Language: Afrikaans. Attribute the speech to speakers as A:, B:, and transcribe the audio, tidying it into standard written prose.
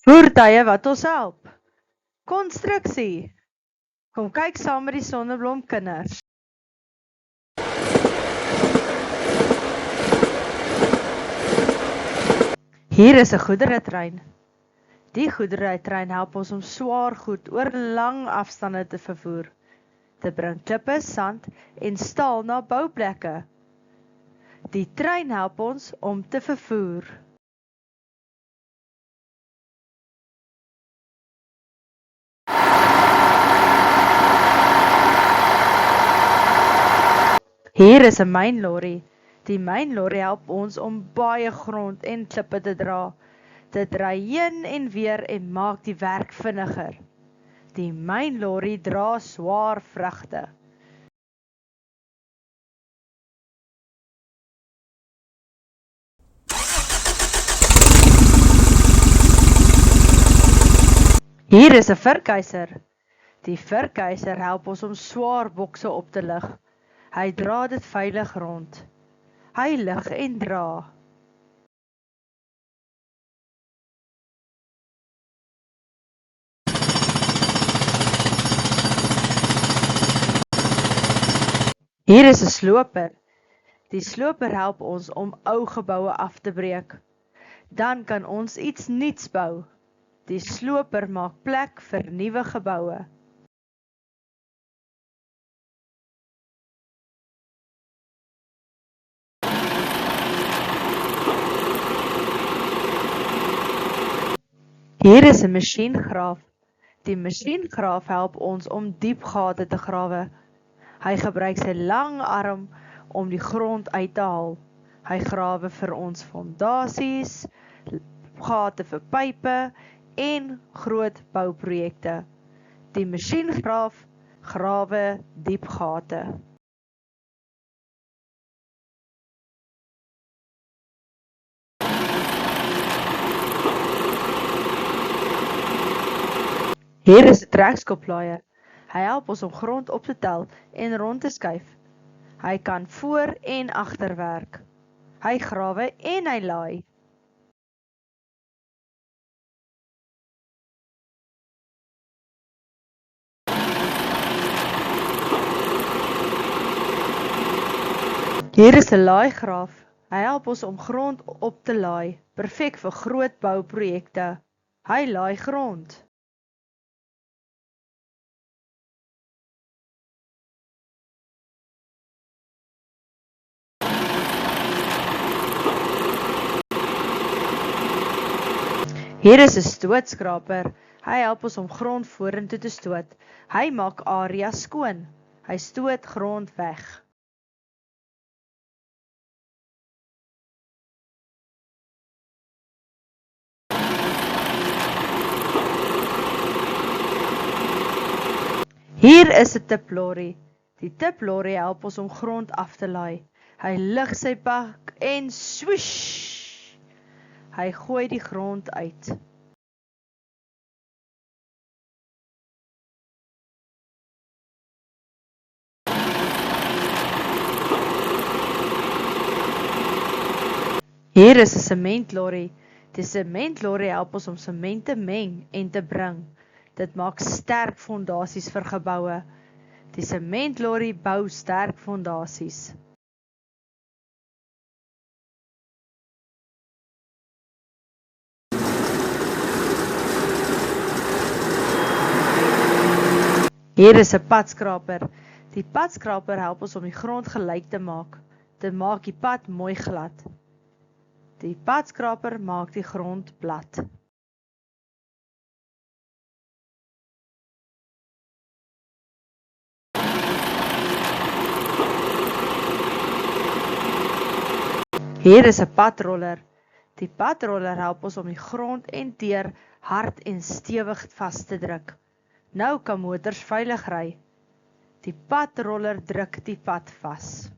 A: Voertuie wat ons help. Konstruksie. Kom kyk saam met die Sonneblom kinders. Hier is 'n goederetrein. Die goederetrein help ons om swaar goed oor lang afstande te vervoer. Dit bring klippe, sand en staal na bouplekke. Die trein help ons om te vervoer. Hier is 'n mynlorry. Die mynlorry help ons om baie grond en klippe te dra. Dit ry heen en weer en maak die werk vinniger. Die mynlorry dra swaar vrugte. Hier is 'n vurkeiser. Die vurkeiser help ons om swaar bokse op te lig. Hy dra dit veilig rond. Hy lig en dra. Hier is 'n sloper. Die sloper help ons om ou geboue af te breek. Dan kan ons iets nuuts bou. Die sloper maak plek vir nuwe geboue. Hier is 'n masjiengraaf. Die masjiengraaf help ons om diep gate te grawe. Hy gebruik sy lang arm om die grond uit te haal. Hy grawe vir ons fondasies, gate vir pype en groot bouprojekte. Die masjiengraaf grawe diep gate. Hier is 'n trekskoplaaier. Hy help ons om grond op te tel en rond te skuif. Hy kan voor en agter werk. Hy grawe en hy laai. Hier is 'n laaigraaf. Hy help ons om grond op te laai, perfek vir groot bouprojekte. Hy laai grond. Hier is 'n stootskraper. Hy help ons om grond vorentoe te stoot. Hy maak areas skoon. Hy stoot grond weg. Hier is 'n tiplorry. Die tiplorry help ons om grond af te laai. Hy lig sy bak en swoosh! Hy gooi die grond uit. Hier is 'n sementlorry. Die sementlorry help ons om sement te meng en te bring. Dit maak sterk fondasies vir geboue. Die sementlorry bou sterk fondasies. Hier is 'n padskraper. Die padskraper help ons om die grond gelyk te maak. Dit maak die pad mooi glad. Die padskraper maak die grond plat. Hier is 'n padroller. Die padroller help ons om die grond en teer hard en stewig vas te druk. Nou kan motors veilig ry. Die padroller druk die pad vas.